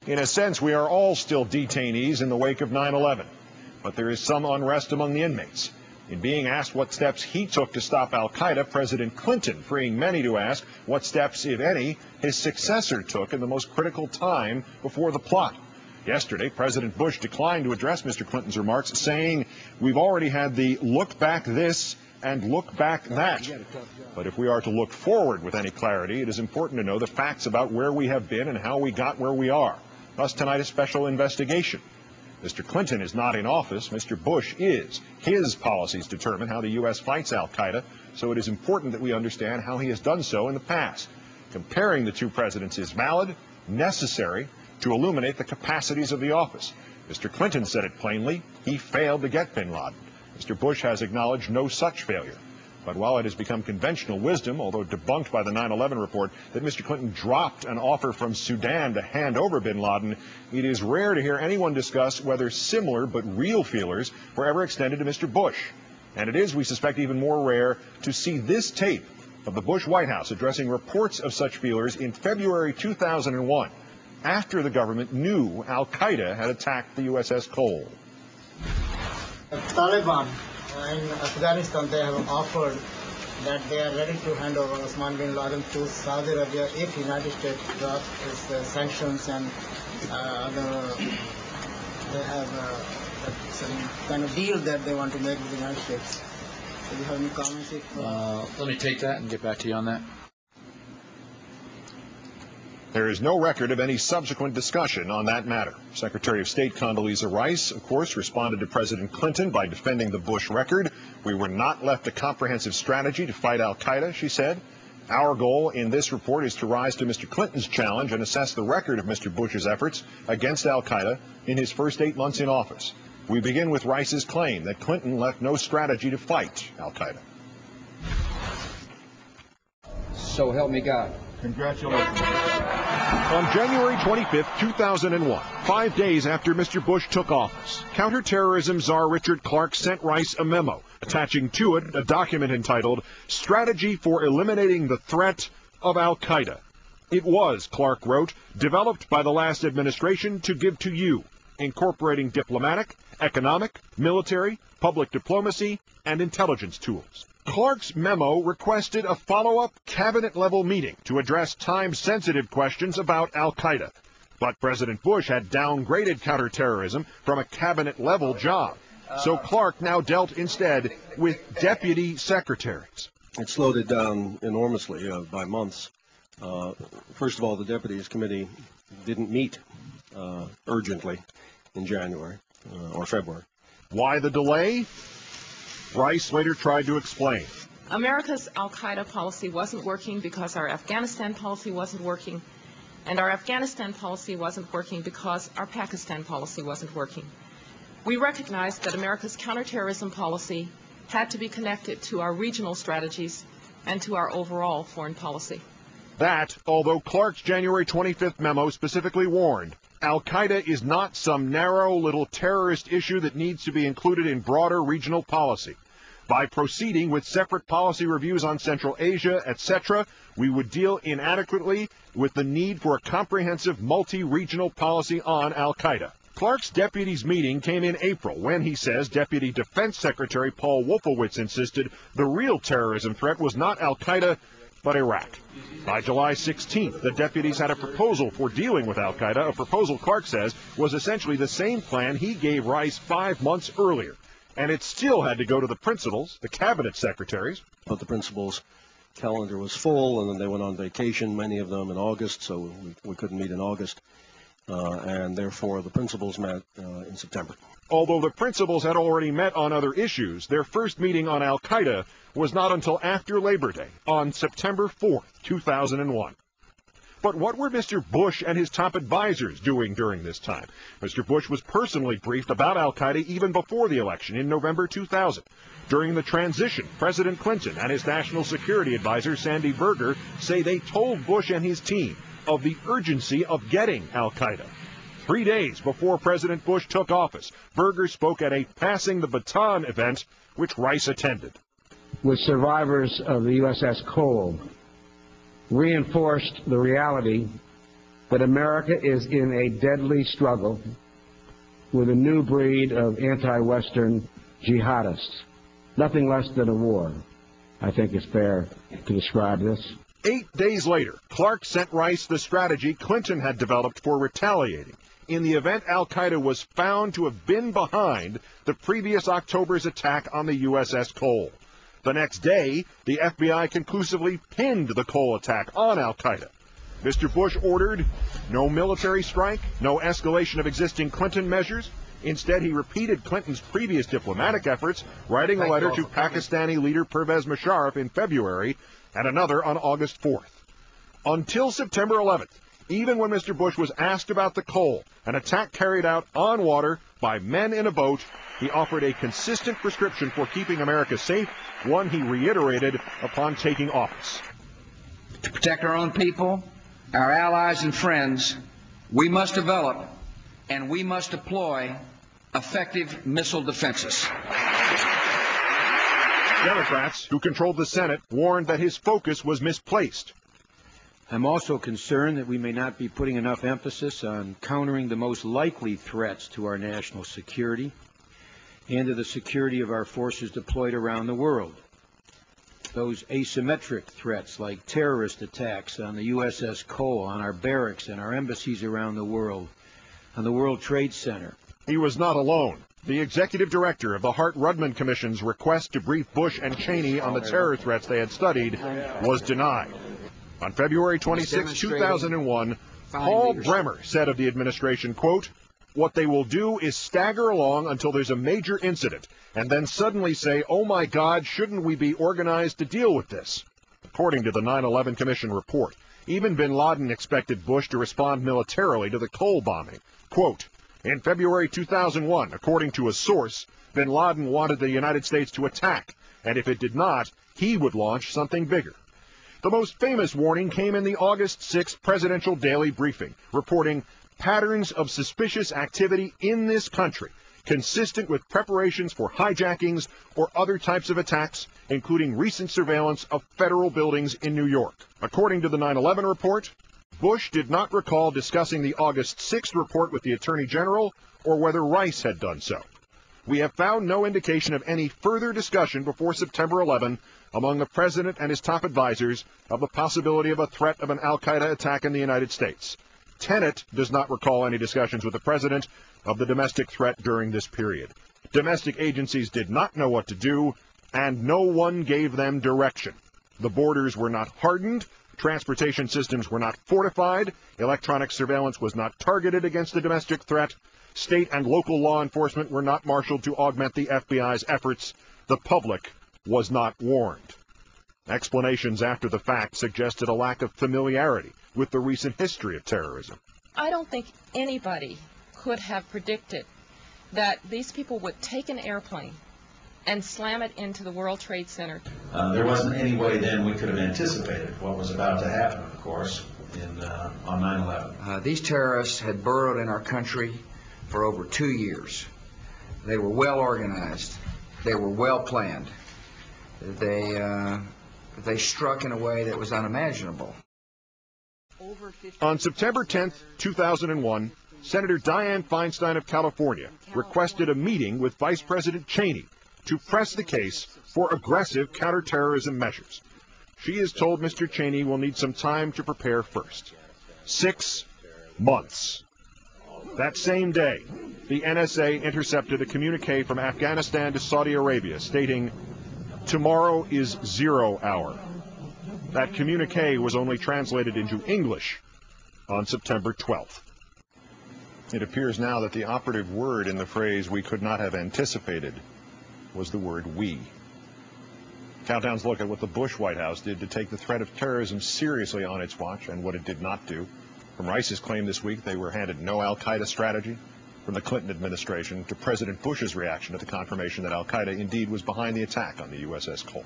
In a sense, we are all still detainees in the wake of 9/11, but there is some unrest among the inmates. In being asked what steps he took to stop al-Qaeda, President Clinton freeing many to ask what steps, if any, his successor took in the most critical time before the plot. Yesterday, President Bush declined to address Mr. Clinton's remarks, saying, "We've already had the look back this and look back that." But if we are to look forward with any clarity, it is important to know the facts about where we have been and how we got where we are. Thus, tonight, a special investigation. Mr. Clinton is not in office. Mr. Bush is. His policies determine how the U.S. fights al-Qaeda, so it is important that we understand how he has done so in the past. Comparing the two presidents is valid, necessary, to illuminate the capacities of the office. Mr. Clinton said it plainly. He failed to get bin Laden. Mr. Bush has acknowledged no such failure. But while it has become conventional wisdom, although debunked by the 9/11 report, that Mr. Clinton dropped an offer from Sudan to hand over bin Laden, it is rare to hear anyone discuss whether similar but real feelers were ever extended to Mr. Bush. And it is, we suspect, even more rare to see this tape of the Bush White House addressing reports of such feelers in February 2001, after the government knew al-Qaeda had attacked the USS Cole. Taliban in Afghanistan, they have offered that they are ready to hand over Osman bin Laden to Saudi Arabia if United States drops its sanctions and they have some kind of deal that they want to make with the United States. Do you have any comments? Let me take that and get back to you on that. There is no record of any subsequent discussion on that matter. Secretary of State Condoleezza Rice, of course, responded to President Clinton by defending the Bush record. "We were not left a comprehensive strategy to fight al-Qaeda," she said. "Our goal in this report is to rise to Mr. Clinton's challenge and assess the record of Mr. Bush's efforts against al-Qaeda in his first 8 months in office. We begin with Rice's claim that Clinton left no strategy to fight al-Qaeda." So help me God. Congratulations. On January 25, 2001, 5 days after Mr. Bush took office, counterterrorism czar Richard Clarke sent Rice a memo, attaching to it a document entitled Strategy for Eliminating the Threat of al-Qaeda. It was, Clarke wrote, developed by the last administration to give to you, incorporating diplomatic, economic, military, public diplomacy, and intelligence tools. Clarke's memo requested a follow-up cabinet-level meeting to address time-sensitive questions about al-Qaeda. But President Bush had downgraded counterterrorism from a cabinet-level job. So Clarke now dealt instead with deputy secretaries. It slowed it down enormously by months. First of all, the Deputies Committee didn't meet urgently in January or February. Why the delay? Rice later tried to explain. America's al-Qaeda policy wasn't working because our Afghanistan policy wasn't working, and our Afghanistan policy wasn't working because our Pakistan policy wasn't working. We recognized that America's counterterrorism policy had to be connected to our regional strategies and to our overall foreign policy. That, although Clarke's January 25th memo specifically warned, al-Qaeda is not some narrow little terrorist issue that needs to be included in broader regional policy. By proceeding with separate policy reviews on Central Asia, etc., we would deal inadequately with the need for a comprehensive multi-regional policy on al-Qaeda. Clarke's deputies meeting came in April when, he says, Deputy Defense Secretary Paul Wolfowitz insisted the real terrorism threat was not al-Qaeda, but Iraq. By July 16th, the deputies had a proposal for dealing with al-Qaeda, a proposal Clarke says was essentially the same plan he gave Rice 5 months earlier. And it still had to go to the principals, the cabinet secretaries. But the principals' calendar was full, and then they went on vacation, many of them in August, so we couldn't meet in August. And therefore, the principals met in September. Although the principals had already met on other issues, their first meeting on al-Qaeda was not until after Labor Day, on September 4th, 2001. But what were Mr. Bush and his top advisors doing during this time? Mr. Bush was personally briefed about al-Qaeda even before the election in November 2000. During the transition, President Clinton and his national security advisor, Sandy Berger, say they told Bush and his team of the urgency of getting al-Qaeda. 3 days before President Bush took office, Berger spoke at a Passing the Baton event, which Rice attended. With survivors of the USS Cole, reinforced the reality that America is in a deadly struggle with a new breed of anti-Western jihadists. Nothing less than a war, I think is fair to describe this. 8 days later, Clark sent Rice the strategy Clinton had developed for retaliating in the event al-Qaeda was found to have been behind the previous October's attack on the USS Cole. The next day, the FBI conclusively pinned the Cole attack on al-Qaeda. Mr. Bush ordered no military strike, no escalation of existing Clinton measures. Instead, he repeated Clinton's previous diplomatic efforts, writing a letter to Pakistani leader Pervez Musharraf in February and another on August 4th. Until September 11th, even when Mr. Bush was asked about the Cole, an attack carried out on water by men in a boat, he offered a consistent prescription for keeping America safe, one he reiterated upon taking office. To protect our own people, our allies and friends, we must develop and we must deploy effective missile defenses. Democrats, who controlled the Senate, warned that his focus was misplaced. I'm also concerned that we may not be putting enough emphasis on countering the most likely threats to our national security and to the security of our forces deployed around the world. Those asymmetric threats like terrorist attacks on the USS Cole, on our barracks and our embassies around the world, on the World Trade Center. He was not alone. The executive director of the Hart-Rudman Commission's request to brief Bush and Cheney on the terror threats they had studied was denied. On February 26, 2001, Paul Bremer said of the administration, quote, "What they will do is stagger along until there's a major incident and then suddenly say, oh my God, shouldn't we be organized to deal with this?" According to the 9/11 Commission report, even bin Laden expected Bush to respond militarily to the Cole bombing. Quote, "In February 2001, according to a source, bin Laden wanted the United States to attack, and if it did not, he would launch something bigger." The most famous warning came in the August 6th presidential daily briefing, reporting patterns of suspicious activity in this country, consistent with preparations for hijackings or other types of attacks, including recent surveillance of federal buildings in New York. According to the 9/11 report, Bush did not recall discussing the August 6th report with the Attorney General or whether Rice had done so. We have found no indication of any further discussion before September 11 among the President and his top advisors of the possibility of a threat of an al-Qaeda attack in the United States. Tenet does not recall any discussions with the President of the domestic threat during this period. Domestic agencies did not know what to do, and no one gave them direction. The borders were not hardened, transportation systems were not fortified, electronic surveillance was not targeted against the domestic threat, state and local law enforcement were not marshaled to augment the FBI's efforts, the public was not warned. Explanations after the fact suggested a lack of familiarity with the recent history of terrorism. I don't think anybody could have predicted that these people would take an airplane and slam it into the World Trade Center. There wasn't any way then we could have anticipated what was about to happen, of course, on 9/11. These terrorists had burrowed in our country for over 2 years. They were well organized. They were well planned. They struck in a way that was unimaginable. On September 10th, 2001, Senator Dianne Feinstein of California requested a meeting with Vice President Cheney to press the case for aggressive counterterrorism measures. She is told Mr. Cheney will need some time to prepare first. 6 months. That same day, the NSA intercepted a communique from Afghanistan to Saudi Arabia stating, "Tomorrow is 0 hour." That communique was only translated into English on September 12th. It appears now that the operative word in the phrase "we could not have anticipated" was the word "we." Countdown's look at what the Bush White House did to take the threat of terrorism seriously on its watch and what it did not do. From Rice's claim this week they were handed no al-Qaeda strategy, from the Clinton administration to President Bush's reaction to the confirmation that al-Qaeda indeed was behind the attack on the USS Cole.